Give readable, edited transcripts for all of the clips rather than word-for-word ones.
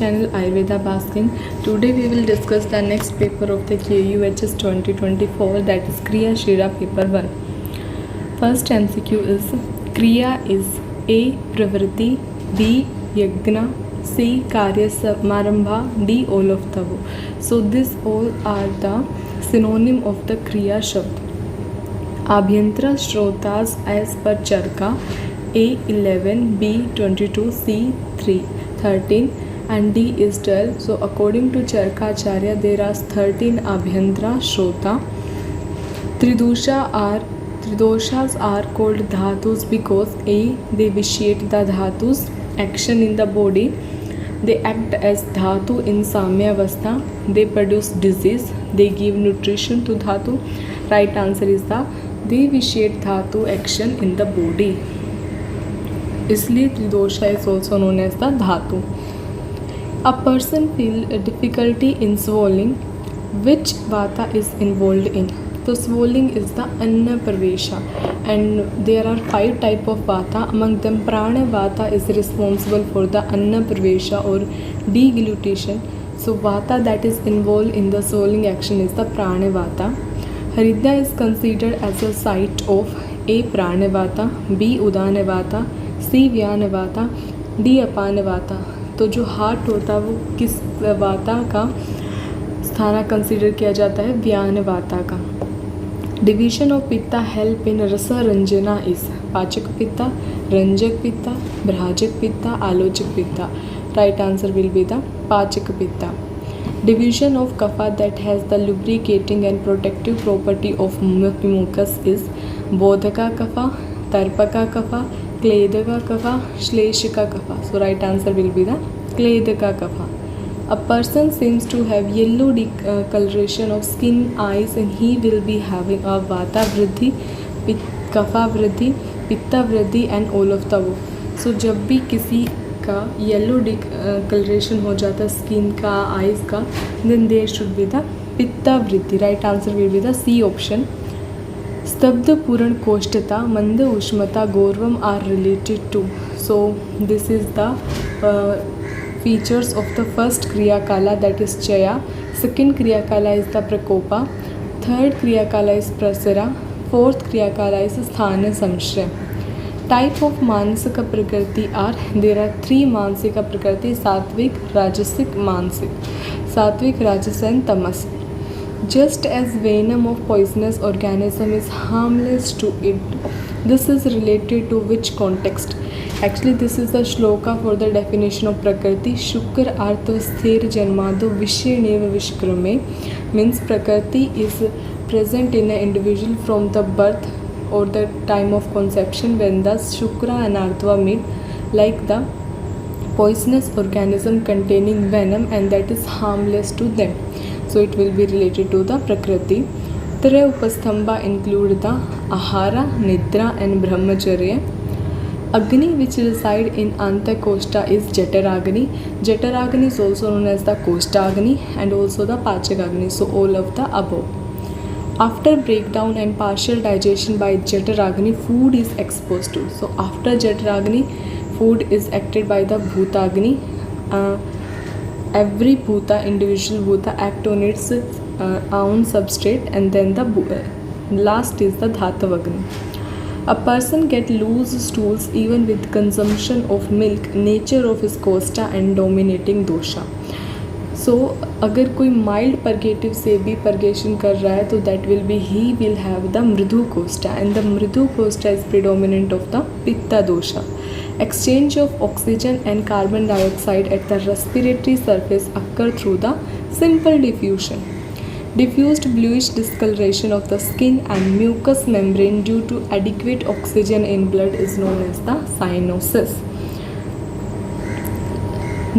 channel Ayurveda Basking. Today we will discuss the next paper of the KUHS 2024, that is Kriya Shira paper 1. First MCQ is Kriya is A. Pravritti, B. Yagna, C. Karya Samarambha, D. all of the above. So this all are the synonym of the Kriya Shabd. Abhyantara Shrotas as per Charka, A 11, B 22, C 13 and D is 12. So according to Charkacharya there are 13 Abhyantara Shrota. Tridoshas are called dhatus because A. they vitiate the dhatus action in the body. They act as dhatu in samyavastha. They produce disease. They give nutrition to dhatu. Right answer is the they vitiate dhatu action in the body. इसलिए त्रिदोषा is also known as the dhatu. A person feel a difficulty in swallowing. Which vata is involved in? So swallowing is the anna pravesha, and there are 5 type of vata. Among them prana vata is responsible for the anna pravesha or deglutition. So vata that is involved in the swallowing action is the prana vata. Hridaya is considered as a site of A. prana vata, B. udana vata, C. व्यान वाता, D अपान वाता. तो जो heart होता है वो किस वाता का स्थाना कंसीडर किया जाता है? व्यान वाता का. डिवीजन ऑफ पित्ता हेल्प इन रस रंजना इज पाचक पित्ता, रंजक पित्ता, bhrajaka pitta, alochaka pitta. Right answer will be the pachaka pitta. Division of kapha that has the lubricating and protective property of mucus is bodhaka kapha, tarpaka kapha, Kledaka kapha, Shleshika kapha. So right answer will be the Kledaka kapha. A person seems to have yellow discoloration of skin, eyes, and he will be having a vata vriddhi, kapha vriddhi, pitta vriddhi and all of the above. So जब भी किसी का yellow डिकलरेशन हो जाता है skin का, eyes का, then there should be the pitta vriddhi. Right answer will be the C option. Stabdha purna koshthata, manda ushmata, gauravam are related to. So this is the features of the first kriyakala that is chaya. Second kriyakala is the prakopa. Third kriyakala is prasara. Fourth kriyakala is sthana संशय. Type of मानसिक प्रकृति are there are 3 मानसिक प्रकृति: सात्विक, राजसिक, मानसिक. सात्विक, राजस and tamas. Just as venom of poisonous organism is harmless to it, this is related to which context? Actually this is the shloka for the definition of prakriti. Shukra artha sthir janmado vishenev vishkrame means prakriti is present in an individual from the birth or the time of conception when the shukra and artha meet, like the poisonous organism containing venom, and that is harmless to them. So it will be related to the prakriti. Traya upastambha include the ahara, nidra and brahmacharya. Agni which reside in antakoshta is jataragni. Jataragni is also known as the koshtagni and also the pachagagni. So all of the above. After breakdown and partial digestion by jataragni, food is exposed to. So after jataragni, food is acted by the bhutagni. Every bhuta, individual bhuta, act on its own substrate, and then the last is the dhatavagni. A person get loose stools even with consumption of milk. Nature of his kosta and dominating dosha. So अगर कोई mild purgative से भी purgation कर रहा है तो that will be he will have the mridu koshtha, and the mridu koshtha is predominant of the pitta dosha. Exchange of oxygen and carbon dioxide at the respiratory surface occur through the simple diffusion. Diffused bluish discoloration of the skin and mucous membrane due to adequate oxygen in blood is known as the cyanosis.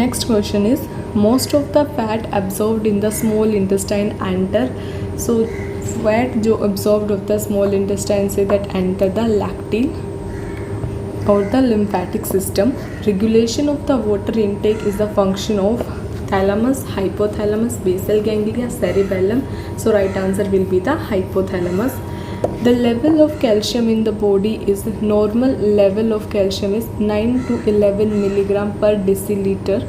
Next question is most of the fat absorbed in the small intestine enter. So fat जो absorbed of the small intestine say that enter the lacteal or the lymphatic system. Regulation of the water intake is the function of thalamus, hypothalamus, basal ganglia, cerebellum. So right answer will be the hypothalamus. The level of calcium in the body is normal level of calcium is 9 to 11 milligram per deciliter.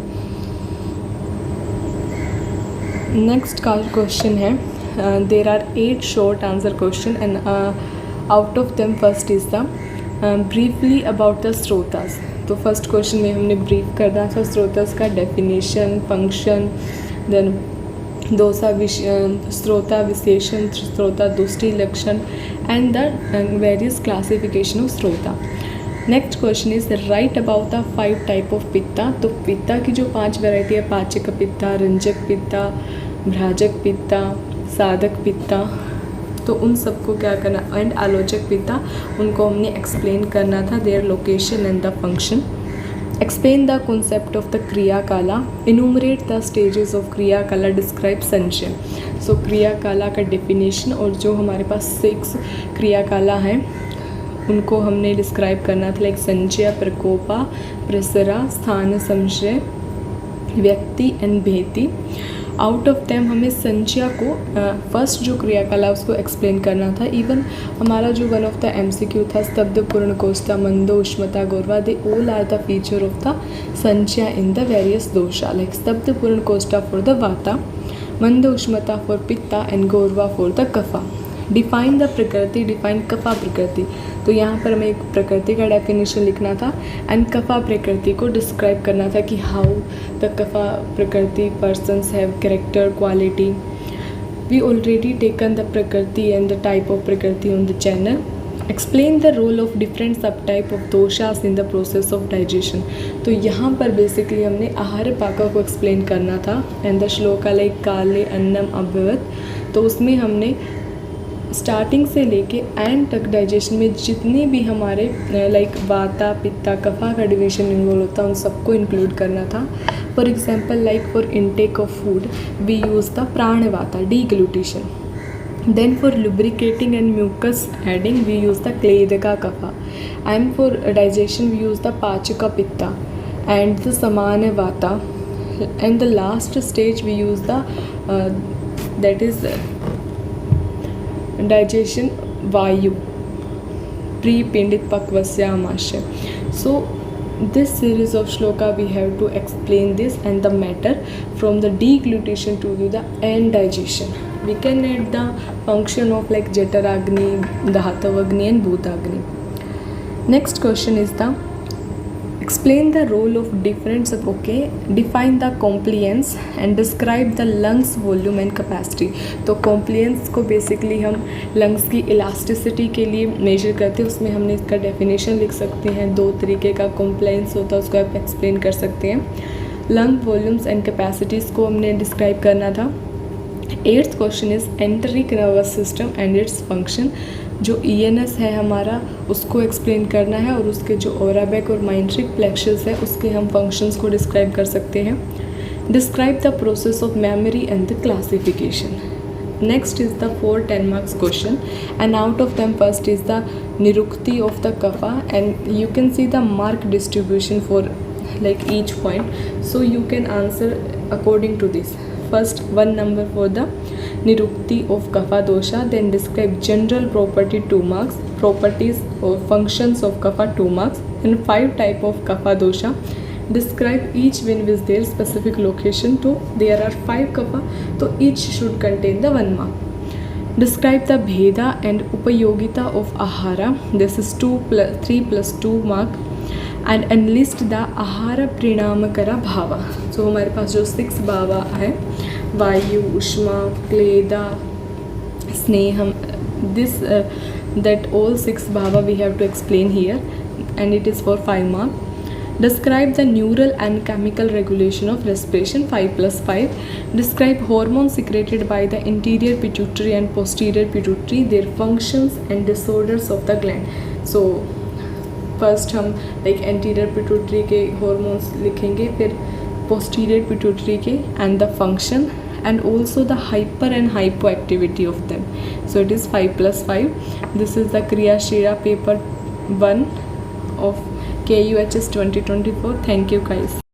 Next का question है, there are 8 short answer question and out of them first is the briefly about the srotas. तो first question में हमने brief करना था स्रोतास का definition, function, then स्रोता विशेषण, srota drishti lakshana and the various classification of srota. Next question is write about the 5 type of pitta. तो पित्ता की जो 5 वैरायटी है, पाचक पित्ता, रंजक पित्ता, भ्राजक पित्ता, साधक पित्ता, तो उन सबको क्या करना, एंड आलोचक पित्ता, उनको हमने एक्सप्लेन करना था, their location and the function. Explain the concept of the क्रिया काला, इनूमरेट द स्टेजेस ऑफ क्रिया काला, डिस्क्राइब संचय। सो क्रिया काला का डेफिनेशन और जो हमारे पास 6 क्रिया काला हैं उनको हमने डिस्क्राइब करना था, लाइक संचय, प्रकोपा, प्रसरा, स्थान संशय, व्यक्ति एंड भेति। आउट ऑफ देम हमें संचय को फर्स्ट जो क्रियाकला उसको एक्सप्लेन करना था। इवन हमारा जो वन ऑफ द MCQ था, स्तब्ध, पूर्ण कोष्ठा, मंदो, उष्मता, गौरवा, they all are the feature of the sanchaya in the various dosha, like stabdha, पूर्ण koshtha for the vata, manda ushmata for pitta and gaurava for the kapha. Define the prakriti, define kapha prakriti. तो यहाँ पर हमें एक प्रकृति का डेफिनेशन लिखना था एंड कफा प्रकृति को डिस्क्राइब करना था कि how the kapha prakriti persons have character, quality. We already taken the prakriti and the type of prakriti on the channel. Explain the role of different sub type of doshas in the process of digestion. तो यहाँ पर basically हमने आहार पाका को explain करना था and the shloka like काले अन्नम अभवत। तो उसमें हमने स्टार्टिंग से लेके एंड तक डाइजेशन में जितनी भी हमारे लाइक वाता, पित्ता, कफा का डिवीजन इन्वॉल्व होता है उन सबको इंक्लूड करना था। For example like for intake of food we use the pranavata, deglutition. Then for lubricating and mucus adding we use the kledaka kapha, and for digestion we use the pachaka pitta and the samana vata, and the last stage we use the that is digestion vayu pre-pindit pakvasya amasya. So this series of shloka we have to explain this and the matter from the deglutition to the end digestion. We can add the function of like jataragni, dhatavagni and bhutagni. Next question is the explain the role of different sub. Okay, define the compliance and describe the lungs volume and capacity. तो compliance को basically हम lungs की elasticity के लिए measure करते हैं, उसमें हमने इसका definition लिख सकते हैं। 2 तरीके का compliance होता है, उसको आप explain कर सकते हैं। lung volumes and capacities को हमने describe करना था। 8th question is enteric nervous system and its function. जो ENS है हमारा उसको एक्सप्लेन करना है और उसके जो ओराबैक और माइंट्रिक प्लेक्सस है उसके हम फंक्शंस को डिस्क्राइब कर सकते हैं। Describe the process of memory and the classification. Next is the 4 10 marks question and out of them first is the nirukti of the kapha and you can see the mark distribution for like each point, so you can answer according to this. First 1 number for the nirukti of kapha dosha, then describe general property 2 marks, properties or functions of kapha 2 marks, and 5 type of kapha dosha. Describe each one with their specific location. To there are 5 kapha, so each should contain the 1 mark. Describe the bheda and upayogita of ahara. This is 3 plus 2 mark. And analyst the आहार परिणामकरा भावा. सो हमारे पास जो 6 भावा है, vayu, ushma, kleda, sneham, this that all 6 bhava we have to explain here and it is for 5 mark. Describe the neural and chemical regulation of respiration, 5 plus 5. Describe hormones secreted by the anterior pituitary and posterior pituitary, their functions and disorders of the gland. So first हम like anterior pituitary के hormones लिखेंगे, फिर posterior pituitary के and the function and also the hyper and hypo activity of them. So it is 5 plus 5. This is the Kriyashila paper 1 of KUHS 2024. Thank you guys.